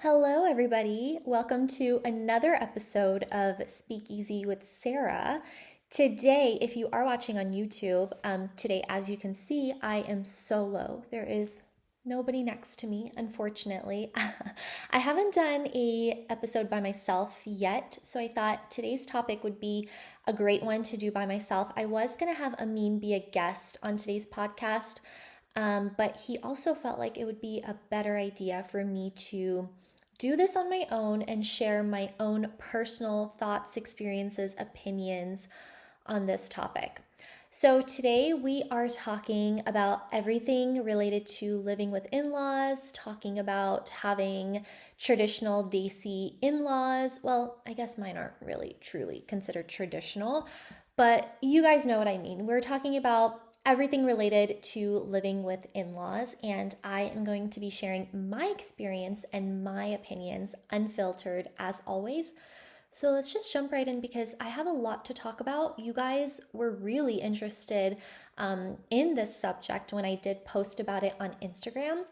Hello, everybody. Welcome to another episode of Speakeasy with Sarah. Today, if you are watching on YouTube, today, as you can see, I am solo. There is nobody next to me, unfortunately. I haven't done a episode by myself yet, so I thought today's topic would be a great one to do by myself. I was going to have Amin be a guest on today's podcast, but he also felt like it would be a better idea for me to do this on my own and share my own personal thoughts, experiences, opinions on this topic. So, today we are talking about everything related to living with in laws, talking about having traditional Desi in laws. Well, I guess mine aren't really truly considered traditional, but you guys know what I mean. We're talking about everything related to living with in laws, and I am going to be sharing my experience and my opinions unfiltered as always. So let's just jump right in because I have a lot to talk about. You guys were really interested in this subject when I did post about it on Instagram,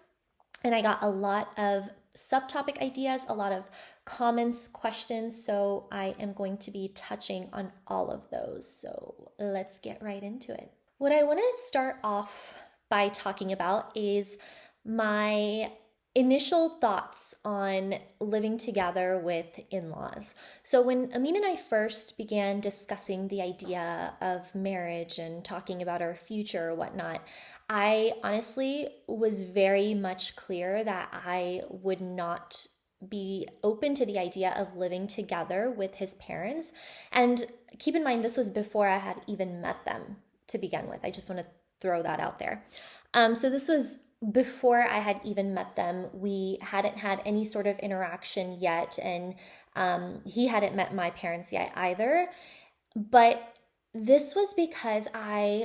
and I got a lot of subtopic ideas, a lot of comments, questions. So I am going to be touching on all of those. So let's get right into it. What I want to start off by talking about is my initial thoughts on living together with in laws. So, when Amin and I first began discussing the idea of marriage and talking about our future or whatnot, I honestly was very much clear that I would not be open to the idea of living together with his parents. And keep in mind, this was before I had even met them to begin with. I just want to throw that out there. So this was before I had even met them. We hadn't had any sort of interaction yet, and he hadn't met my parents yet either. But this was because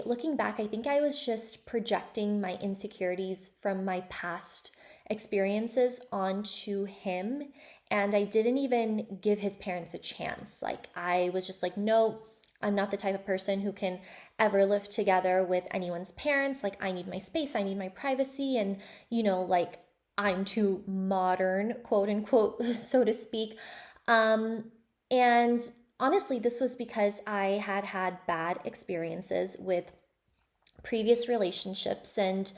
looking back, I think I was just projecting my insecurities from my past experiences onto him. And I didn't even give his parents a chance. Like, I was just like, no, I'm not the type of person who can ever live together with anyone's parents. Like, I need my space, I need my privacy, and, like, I'm too modern, quote unquote, so to speak. And honestly, this was because I had had bad experiences with previous relationships, and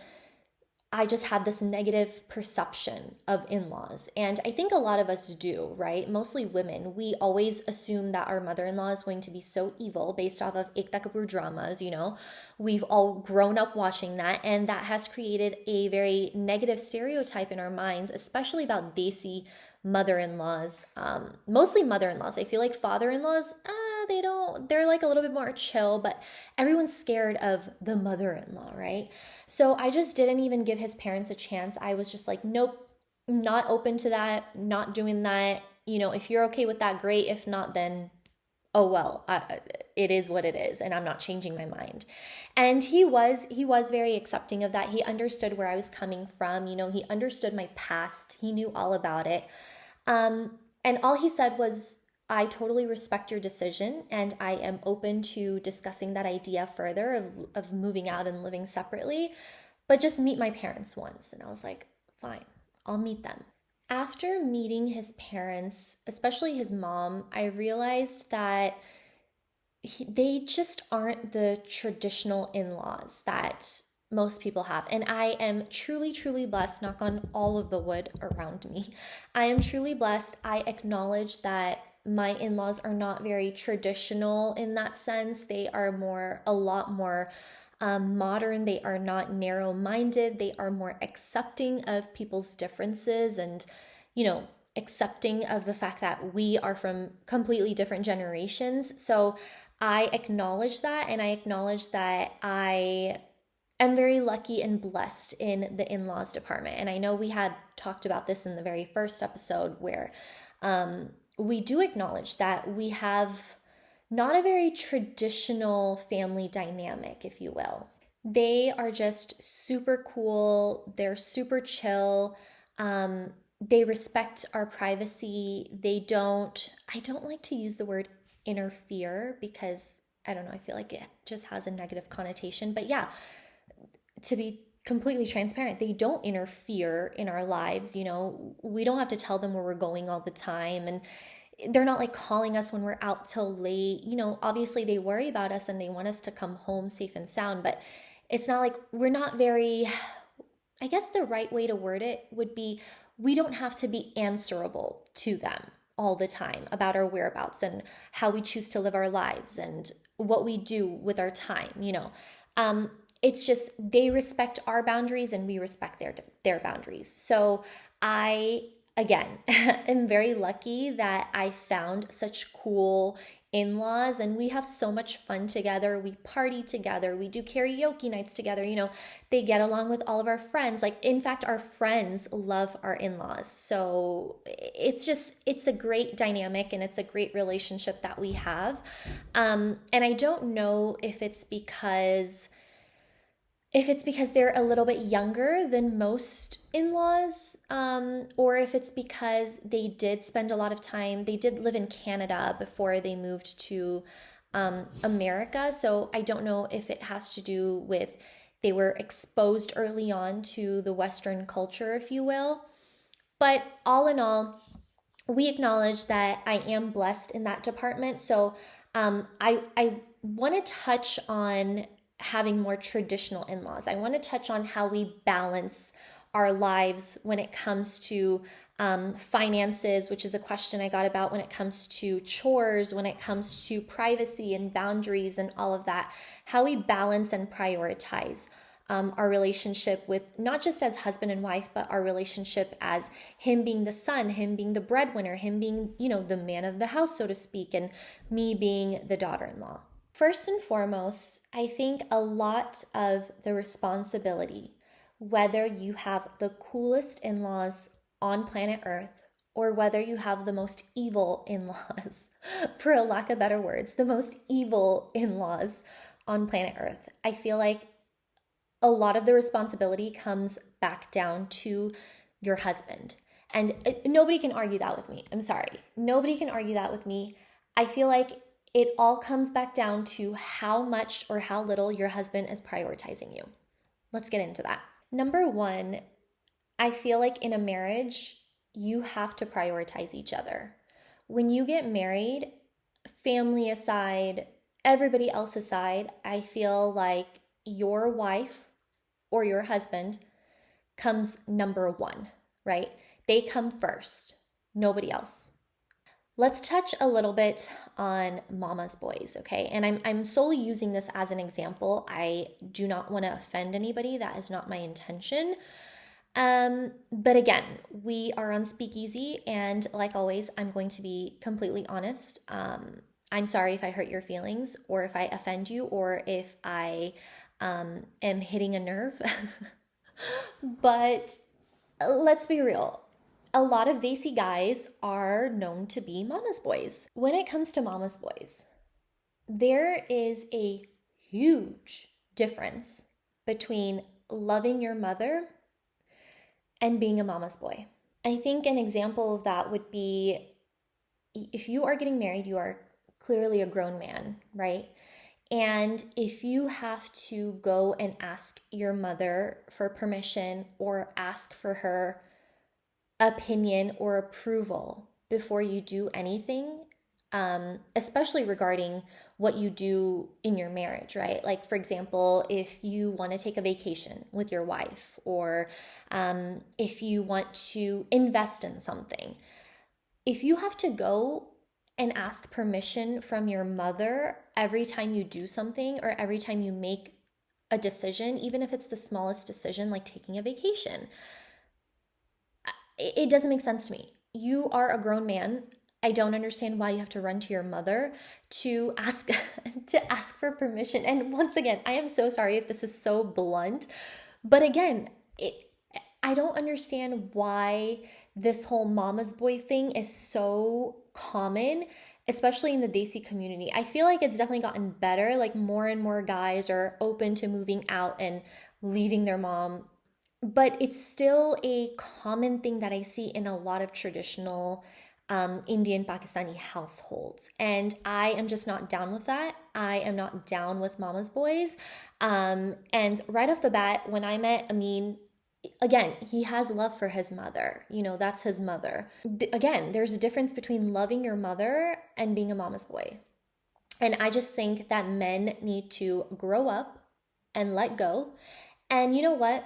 I just had this negative perception of in laws. And I think a lot of us do, right? Mostly women. We always assume that our mother in law is going to be so evil based off of Ekta Kapoor dramas, We've all grown up watching that, and that has created a very negative stereotype in our minds, especially about Desi mother in laws. Mostly mother in laws. I feel like father in laws, they're like a little bit more chill, but everyone's scared of the mother in law, right? So I just didn't even give his parents a chance. I was just like, nope, not open to that, not doing that. If you're okay with that, great. If not, then oh well, it is what it is, and I'm not changing my mind. And he was very accepting of that. He understood where I was coming from. He understood my past. He knew all about it. And all he said was, I totally respect your decision, and I am open to discussing that idea further of moving out and living separately, but just meet my parents once. And I was like, fine, I'll meet them. After meeting his parents, especially his mom, I realized that they just aren't the traditional in laws that most people have. And I am truly, truly blessed, knock on all of the wood around me. I am truly blessed. I acknowledge that my in laws are not very traditional in that sense. They are a lot more modern. They are not narrow minded. They are more accepting of people's differences and, accepting of the fact that we are from completely different generations. So I acknowledge that, and I acknowledge that I'm very lucky and blessed in the in laws department. And I know we had talked about this in the very first episode where we do acknowledge that we have not a very traditional family dynamic, if you will. They are just super cool, they're super chill. They respect our privacy. I don't like to use the word interfere because I don't know, I feel like it just has a negative connotation. But yeah, to be completely transparent. They don't interfere in our lives. We don't have to tell them where we're going all the time. And they're not like calling us when we're out till late. Obviously they worry about us and they want us to come home safe and sound, but it's not like we're not very, I guess the right way to word it would be we don't have to be answerable to them all the time about our whereabouts and how we choose to live our lives and what we do with our time. Um, it's just they respect our boundaries and we respect their boundaries. So I again am very lucky that I found such cool in-laws, and we have so much fun together. We party together, we do karaoke nights together. They get along with all of our friends. Like, in fact, our friends love our in-laws. So it's a great dynamic and it's a great relationship that we have. And I don't know if it's because they're a little bit younger than most in-laws, or if it's because they did spend a lot of time, they did live in Canada before they moved to America. So I don't know if it has to do with they were exposed early on to the Western culture, if you will. But all in all, we acknowledge that I am blessed in that department. So I want to touch on having more traditional in-laws. I want to touch on how we balance our lives when it comes to finances, which is a question I got about, when it comes to chores, when it comes to privacy and boundaries and all of that, how we balance and prioritize our relationship with not just as husband and wife, but our relationship as him being the son, him being the breadwinner, him being, the man of the house, so to speak, and me being the daughter-in-law. First and foremost, I think a lot of the responsibility, whether you have the coolest in-laws on planet Earth or whether you have the most evil in-laws, for a lack of better words, the most evil in-laws on planet Earth, I feel like a lot of the responsibility comes back down to your husband. And nobody can argue that with me. I'm sorry. Nobody can argue that with me. I feel like it all comes back down to how much or how little your husband is prioritizing you. Let's get into that. Number one, I feel like in a marriage, you have to prioritize each other. When you get married, family aside, everybody else aside, I feel like your wife or your husband comes number one, right? They come first, nobody else. Let's touch a little bit on mama's boys, okay? And I'm solely using this as an example. I do not want to offend anybody. That is not my intention. But again, we are on Speakeasy, and like always, I'm going to be completely honest. I'm sorry if I hurt your feelings, or if I offend you, or if I am hitting a nerve. But let's be real. A lot of Desi guys are known to be mama's boys. When it comes to mama's boys, there is a huge difference between loving your mother and being a mama's boy. I think an example of that would be if you are getting married, you are clearly a grown man, right? And if you have to go and ask your mother for permission or ask for her opinion or approval before you do anything, especially regarding what you do in your marriage, right? Like, for example, if you want to take a vacation with your wife, or if you want to invest in something, if you have to go and ask permission from your mother every time you do something or every time you make a decision, even if it's the smallest decision, like taking a vacation, it doesn't make sense to me. You are a grown man. I don't understand why you have to run to your mother to ask to ask for permission. And once again, I am so sorry if this is so blunt, but again, I don't understand why this whole mama's boy thing is so common, especially in the Desi community. I feel like it's definitely gotten better. Like, more and more guys are open to moving out and leaving their mom, but it's still a common thing that I see in a lot of traditional Indian Pakistani households. And I am just not down with that. I am not down with mama's boys. And right off the bat, when I met Amin, again, he has love for his mother. That's his mother. Again, there's a difference between loving your mother and being a mama's boy. And I just think that men need to grow up and let go. And you know what?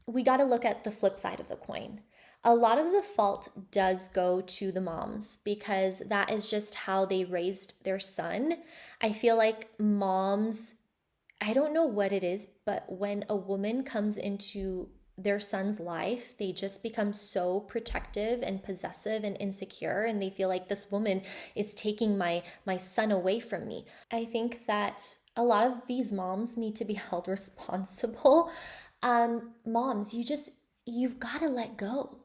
We got to look at the flip side of the coin. A lot of the fault does go to the moms because that is just how they raised their son. I feel like moms, I don't know what it is, but when a woman comes into their son's life, they just become so protective and possessive and insecure, and they feel like this woman is taking my son away from me. I think that a lot of these moms need to be held responsible. Moms, you've got to let go.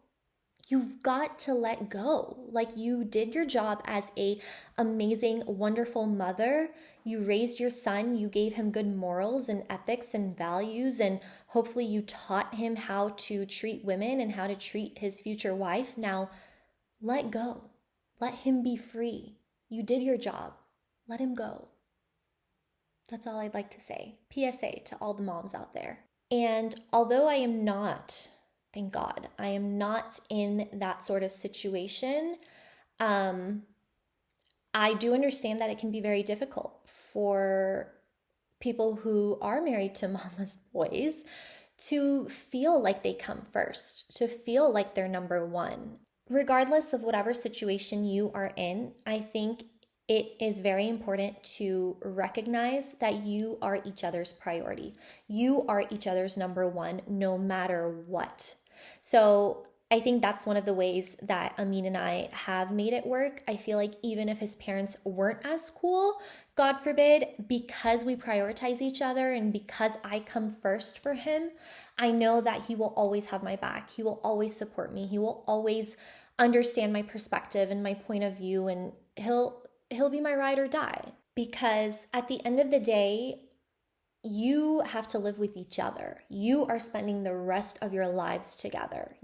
You've got to let go. Like, you did your job as a amazing, wonderful mother. You raised your son, you gave him good morals and ethics and values, and hopefully you taught him how to treat women and how to treat his future wife. Now, let go. Let him be free. You did your job. Let him go. That's all I'd like to say. PSA to all the moms out there. And although I am not, thank God, I am not in that sort of situation, I do understand that it can be very difficult for people who are married to mama's boys to feel like they come first, to feel like they're number one. Regardless of whatever situation you are in, I think it is very important to recognize that you are each other's priority. You are each other's number one, no matter what. So I think that's one of the ways that Amin and I have made it work. I feel like even if his parents weren't as cool, God forbid, because we prioritize each other and because I come first for him, I know that he will always have my back. He will always support me. He will always understand my perspective and my point of view, and he'll be my ride or die. Because at the end of the day, you have to live with each other. You are spending the rest of your lives together.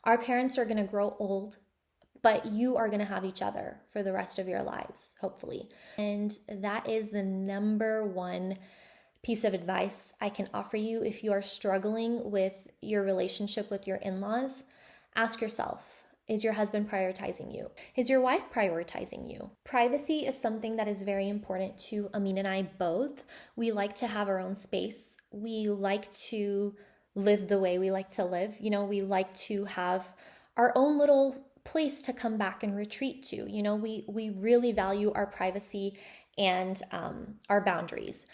Our parents are going to grow old, but you are going to have each other for the rest of your lives, hopefully. And that is the number one piece of advice I can offer you if you are struggling with your relationship with your in-laws. Ask yourself, is your husband prioritizing you? Is your wife prioritizing you? Privacy is something that is very important to Amin and I both. We like to have our own space. We like to live the way we like to live. We like to have our own little place to come back and retreat to. We really value our privacy and our boundaries.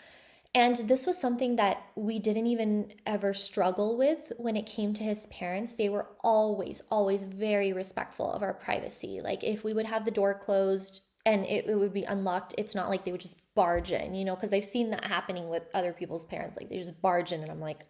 And this was something that we didn't even ever struggle with when it came to his parents. They were always, always very respectful of our privacy. Like, if we would have the door closed and it would be unlocked, it's not like they would just barge in, because I've seen that happening with other people's parents. Like, they just barge in and I'm like,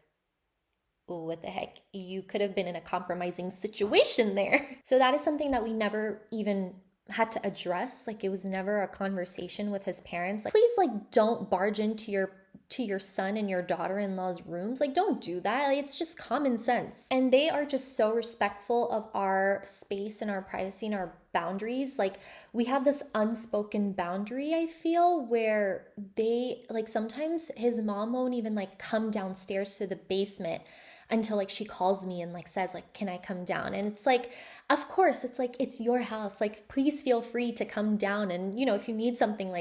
oh, what the heck? You could have been in a compromising situation there. So that is something that we never even had to address. Like, it was never a conversation with his parents. Like, please, don't barge into your son and your daughter-in-law's rooms. Don't do that. It's just common sense. And they are just so respectful of our space and our privacy and our boundaries. We have this unspoken boundary, I feel, where they, sometimes his mom won't even come downstairs to the basement until she calls me and says can I come down? And it's of course, it's your house. Please feel free to come down, and if you need something,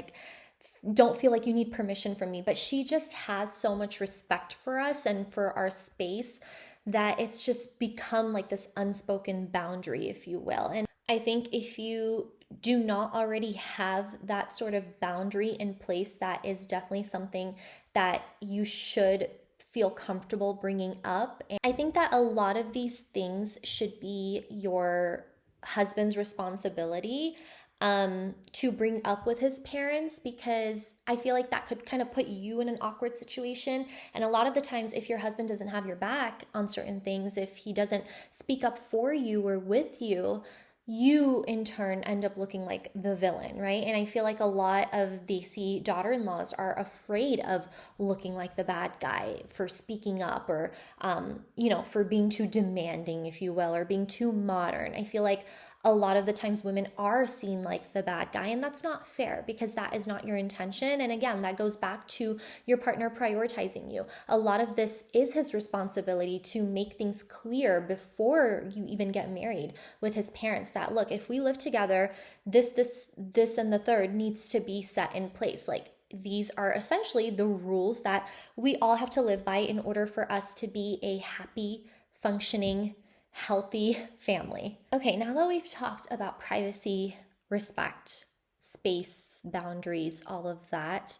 don't feel like you need permission from me. But she just has so much respect for us and for our space that it's just become this unspoken boundary, if you will. And I think if you do not already have that sort of boundary in place, that is definitely something that you should feel comfortable bringing up. And I think that a lot of these things should be your husband's responsibility to bring up with his parents, because I feel like that could kind of put you in an awkward situation. And a lot of the times, if your husband doesn't have your back on certain things, if he doesn't speak up for you or with you, you in turn end up looking like the villain, right? And I feel like a lot of Desi daughter-in-laws are afraid of looking like the bad guy for speaking up, or for being too demanding, if you will, or being too modern. I feel like a lot of the times women are seen like the bad guy, and that's not fair because that is not your intention. And again, that goes back to your partner prioritizing you. A lot of this is his responsibility to make things clear before you even get married with his parents that, look, if we live together, this and the third needs to be set in place. Like, these are essentially the rules that we all have to live by in order for us to be a happy, functioning, healthy family. Okay, now that we've talked about privacy, respect, space, boundaries, all of that,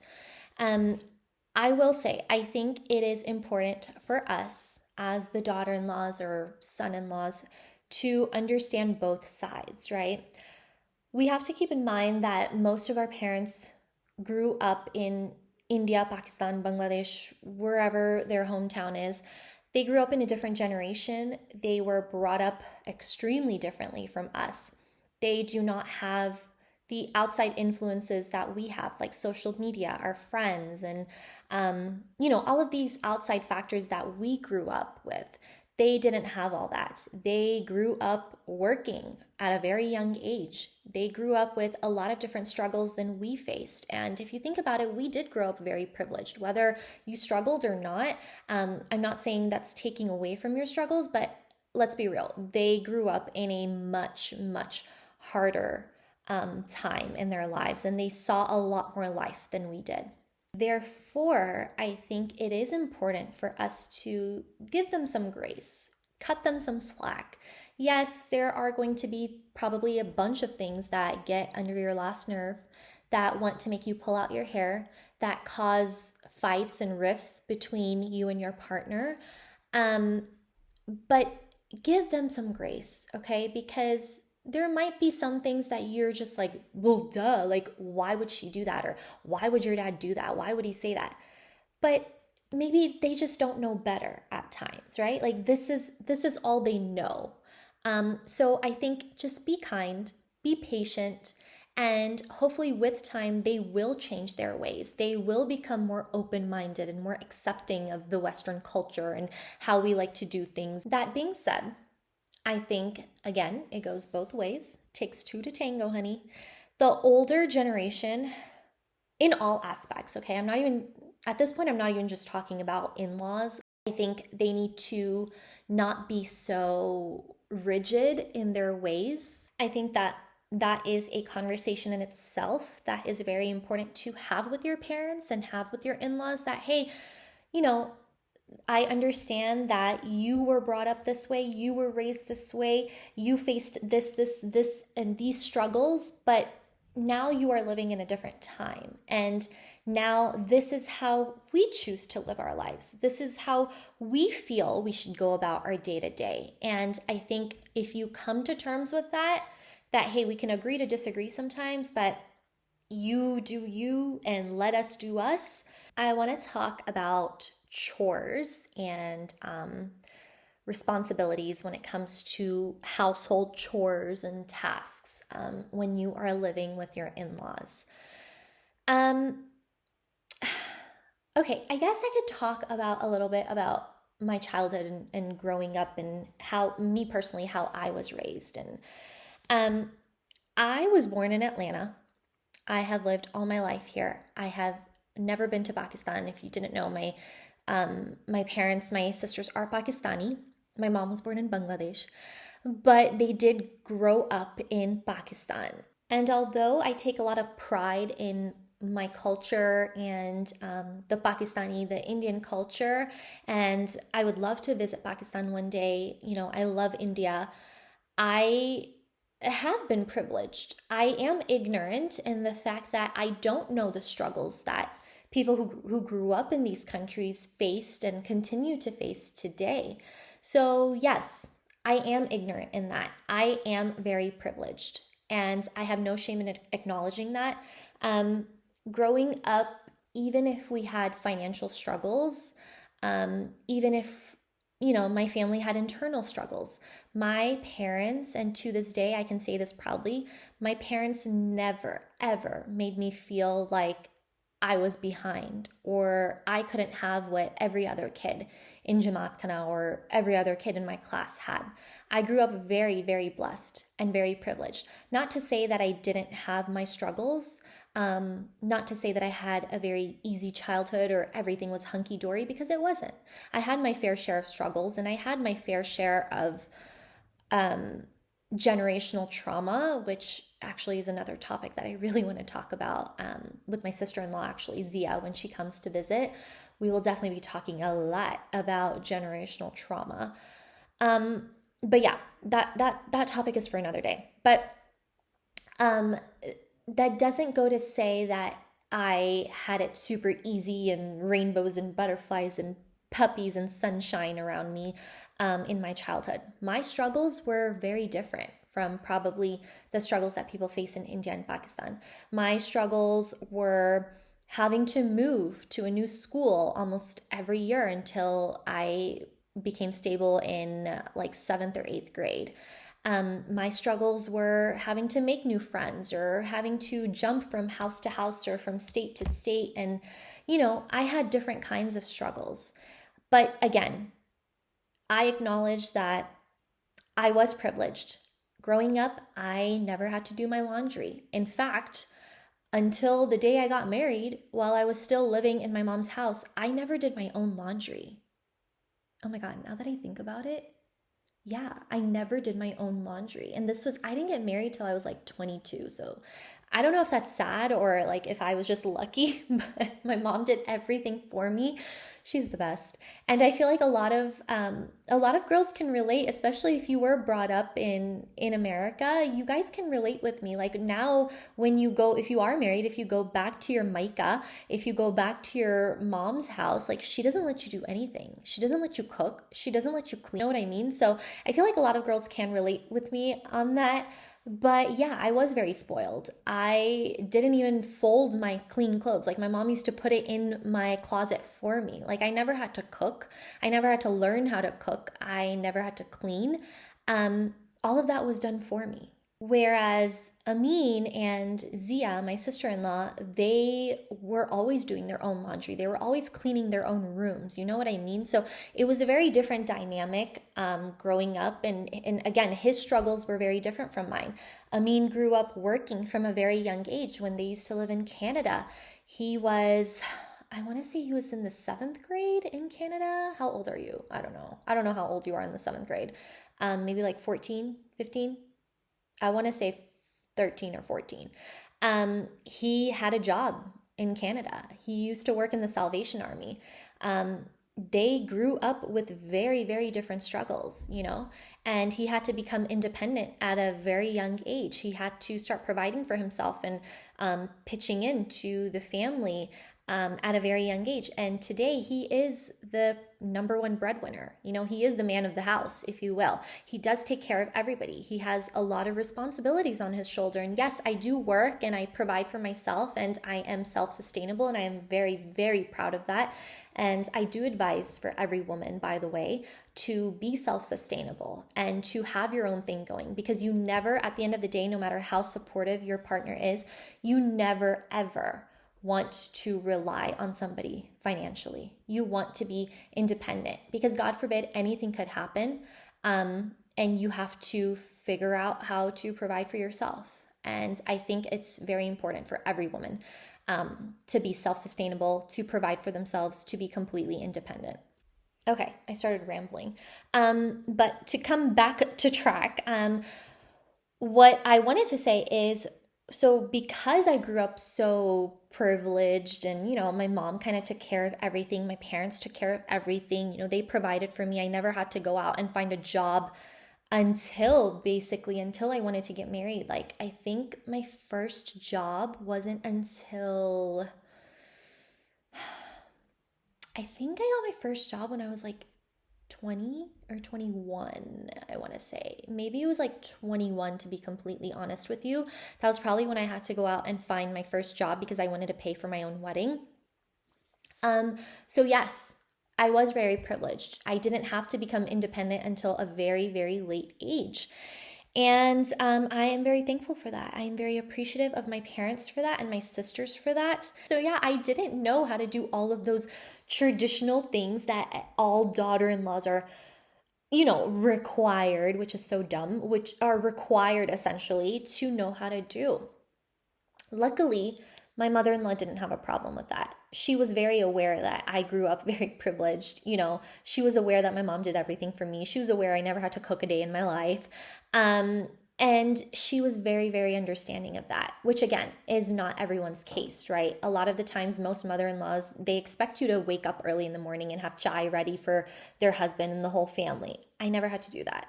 I will say, I think it is important for us as the daughter-in-laws or son-in-laws to understand both sides, right? We have to keep in mind that most of our parents grew up in India, Pakistan, Bangladesh, wherever their hometown is. They grew up in a different generation. They were brought up extremely differently from us. They do not have the outside influences that we have, like social media, our friends, and all of these outside factors that we grew up with. They didn't have all that. They grew up working at a very young age. They grew up with a lot of different struggles than we faced. And if you think about it, we did grow up very privileged, whether you struggled or not. I'm not saying that's taking away from your struggles, but let's be real. They grew up in a much, much harder time in their lives, and they saw a lot more life than we did. Therefore, I think it is important for us to give them some grace, cut them some slack. Yes, there are going to be probably a bunch of things that get under your last nerve, that want to make you pull out your hair, that cause fights and rifts between you and your partner. But give them some grace, okay? Because there might be some things that you're just like, well, duh, like, why would she do that? Or why would your dad do that? Why would he say that? But maybe they just don't know better at times, right? Like, this is all they know. So I think just be kind, be patient, and hopefully with time, they will change their ways. They will become more open-minded and more accepting of the Western culture and how we like to do things. That being said, I think, again, it goes both ways. Takes two to tango, honey. The older generation, in all aspects, okay? At this point, I'm not even just talking about in-laws. I think they need to not be so rigid in their ways. I think that is a conversation in itself that is very important to have with your parents and have with your in-laws, that, hey, I understand that you were brought up this way, you were raised this way, you faced this, and these struggles, but now you are living in a different time. And now this is how we choose to live our lives. This is how we feel we should go about our day to day. And I think if you come to terms with that, hey, we can agree to disagree sometimes, but you do you and let us do us. I want to talk about chores and responsibilities when it comes to household chores and tasks when you are living with your in-laws. Okay, I guess I could talk about a little bit about my childhood and growing up and how me personally, how I was raised. And I was born in Atlanta. I have lived all my life here. I have never been to Pakistan. If you didn't know, my parents, my sisters are Pakistani. My mom was born in Bangladesh, but they did grow up in Pakistan. And although I take a lot of pride in my culture and the Indian culture, and I would love to visit Pakistan one day. I love India. I have been privileged. I am ignorant in the fact that I don't know the struggles that people who grew up in these countries faced and continue to face today. So yes, I am ignorant in that. I am very privileged, and I have no shame in acknowledging that. Growing up, even if we had financial struggles, even if my family had internal struggles, my parents, and to this day I can say this proudly, my parents never ever made me feel like I was behind or I couldn't have what every other kid in Jamaat Kana or every other kid in my class had. I grew up very, very blessed and very privileged. Not to say that I didn't have my struggles, not to say that I had a very easy childhood or everything was hunky dory, because it wasn't. I had my fair share of struggles and I had my fair share of um, generational trauma, which actually is another topic that I really want to talk about with my sister-in-law, actually, Zia, when she comes to visit. We will definitely be talking a lot about generational trauma. But yeah, that topic is for another day. But um, that doesn't go to say that I had it super easy and rainbows and butterflies and puppies and sunshine around me in my childhood. My struggles were very different from probably the struggles that people face in India and Pakistan. My struggles were having to move to a new school almost every year until I became stable in like seventh or eighth grade. My struggles were having to make new friends or having to jump from house to house or from state to state. And, I had different kinds of struggles. But again, I acknowledge that I was privileged. Growing up, I never had to do my laundry. In fact, until the day I got married, while I was still living in my mom's house, I never did my own laundry. Oh my God, now that I think about it, yeah, I never did my own laundry. And I didn't get married till I was like 22. So I don't know if that's sad or like if I was just lucky, but my mom did everything for me. She's the best. And I feel like a lot of girls can relate, especially if you were brought up in America. You guys can relate with me. Like now if you are married, if you go back to your Micah, if you go back to your mom's house, like she doesn't let you do anything. She doesn't let you cook. She doesn't let you clean. You know what I mean? So I feel like a lot of girls can relate with me on that. But yeah, I was very spoiled. I didn't even fold my clean clothes. Like my mom used to put it in my closet for me. Like I never had to cook. I never had to learn how to cook. I never had to clean. All of that was done for me. Whereas Amin and Zia, my sister-in-law, they were always doing their own laundry. They were always cleaning their own rooms. You know what I mean? So it was a very different dynamic growing up. And again, his struggles were very different from mine. Amin grew up working from a very young age when they used to live in Canada. I want to say he was in the seventh grade in Canada. How old are you? I don't know. I don't know how old you are in the seventh grade. Maybe like 14, 15. I want to say 13 or 14. He had a job in Canada. He used to work in the Salvation Army. They grew up with very, very different struggles, and he had to become independent at a very young age. He had to start providing for himself and pitching into the family at a very young age. And today he is the number one breadwinner. He is the man of the house, if you will. He does take care of everybody. He has a lot of responsibilities on his shoulder. And yes, I do work and I provide for myself and I am self-sustainable and I am very, very proud of that. And I do advise for every woman, by the way, to be self-sustainable and to have your own thing going, because you never, at the end of the day, no matter how supportive your partner is, you never, ever want to rely on somebody financially. You want to be independent because God forbid anything could happen. And you have to figure out how to provide for yourself. And I think it's very important for every woman to be self-sustainable, to provide for themselves, to be completely independent. Okay, I started rambling. But to come back to track, what I wanted to say is, so because I grew up so privileged and, my mom kind of took care of everything, my parents took care of everything, they provided for me. I never had to go out and find a job until I wanted to get married. Like, I think my first job wasn't until, I think I got my first job when I was like 20 or 21, I want to say. Maybe it was like 21, to be completely honest with you. That was probably when I had to go out and find my first job because I wanted to pay for my own wedding. So yes, I was very privileged. I didn't have to become independent until a very, very late age. And I am very thankful for that. I am very appreciative of my parents for that and my sisters for that. So, yeah, I didn't know how to do all of those traditional things that all daughter in laws are, required, which is so dumb, which are required essentially to know how to do. Luckily, my mother in law didn't have a problem with that. She was very aware that I grew up very privileged. She was aware that my mom did everything for me. She was aware I never had to cook a day in my life. And she was very, very understanding of that, which again is not everyone's case, right? A lot of the times, most mother in laws, they expect you to wake up early in the morning and have chai ready for their husband and the whole family. I never had to do that.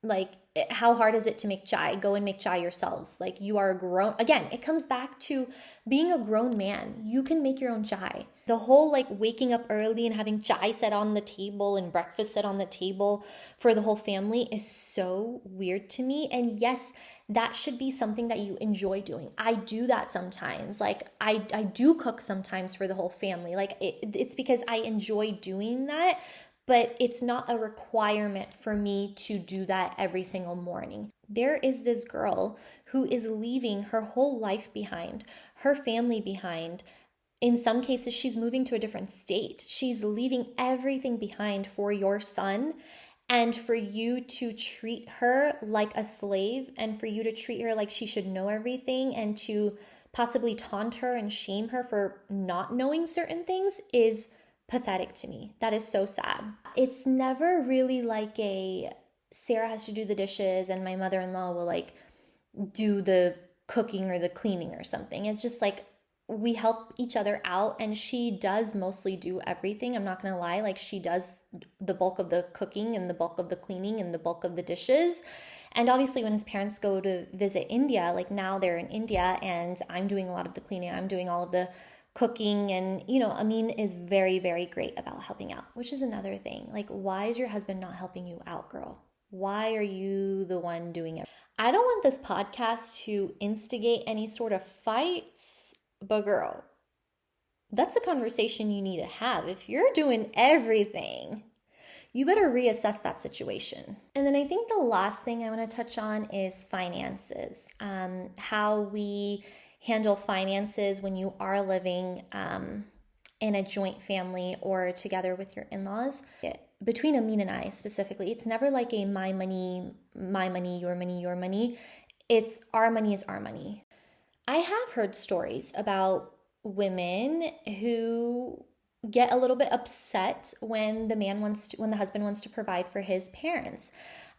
Like, how hard is it to make chai? Go and make chai yourselves. Like, you are grown. Again, it comes back to being a grown man. You can make your own chai. The whole like waking up early and having chai set on the table and breakfast set on the table for the whole family is so weird to me. And yes, that should be something that you enjoy doing. I do that sometimes. Like, I do cook sometimes for the whole family. Like, it's because I enjoy doing that, but it's not a requirement for me to do that every single morning. There is this girl who is leaving her whole life behind, her family behind. In some cases, she's moving to a different state. She's leaving everything behind for your son, and for you to treat her like a slave, and for you to treat her like she should know everything, and to possibly taunt her and shame her for not knowing certain things is pathetic to me. That is so sad. It's never really like a Sarah has to do the dishes and my mother-in-law will like do the cooking or the cleaning or something. It's just like we help each other out, and she does mostly do everything. I'm not going to lie. Like, she does the bulk of the cooking and the bulk of the cleaning and the bulk of the dishes. And obviously when his parents go to visit India, like now they're in India and I'm doing a lot of the cleaning. I'm doing all of the cooking, and Amin is very, very great about helping out, which is another thing. Like, why is your husband not helping you out, girl? Why are you the one doing it? I don't want this podcast to instigate any sort of fights, but girl, that's a conversation you need to have. If you're doing everything, you better reassess that situation. And then I think the last thing I want to touch on is finances. How we handle finances when you are living in a joint family or together with your in-laws. Between Amin and I specifically, it's never like a my money, your money, your money. It's our money is our money. I have heard stories about women who get a little bit upset when when the husband wants to provide for his parents.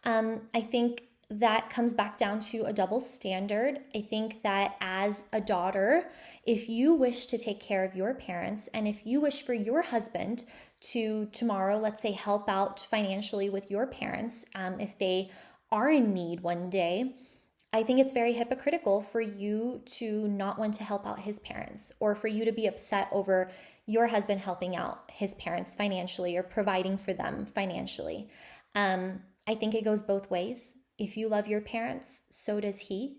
I think that comes back down to a double standard. I think that as a daughter, if you wish to take care of your parents, and if you wish for your husband to tomorrow, let's say, help out financially with your parents, if they are in need one day, I think it's very hypocritical for you to not want to help out his parents, or for you to be upset over your husband helping out his parents financially or providing for them financially. I think it goes both ways. If you love your parents, so does he.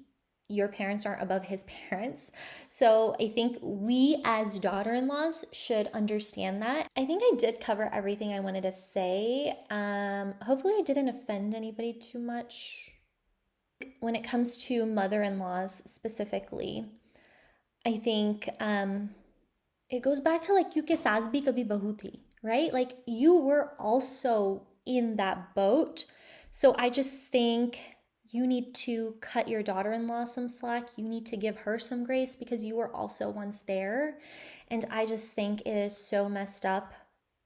Your parents aren't above his parents. So I think we as daughter-in-laws should understand that. I think I did cover everything I wanted to say. Hopefully I didn't offend anybody too much. When it comes to mother-in-laws specifically, I think it goes back to like, you ke saas bhi kabhi bahu thi, right? Like, you were also in that boat. So I just think you need to cut your daughter-in-law some slack. You need to give her some grace because you were also once there. And I just think it is so messed up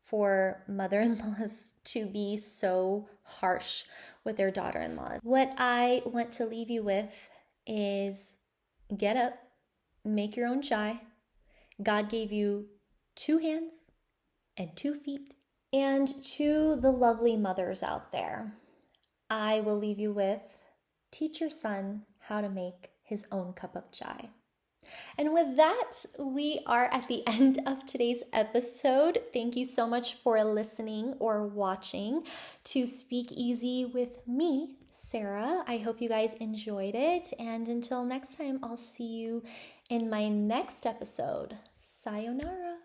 for mother-in-laws to be so harsh with their daughter-in-laws. What I want to leave you with is get up, make your own chai. God gave you 2 hands and 2 feet. And to the lovely mothers out there, I will leave you with, teach your son how to make his own cup of chai. And with that, we are at the end of today's episode. Thank you so much for listening or watching to Speak Easy with me, Sarah. I hope you guys enjoyed it. And until next time, I'll see you in my next episode. Sayonara.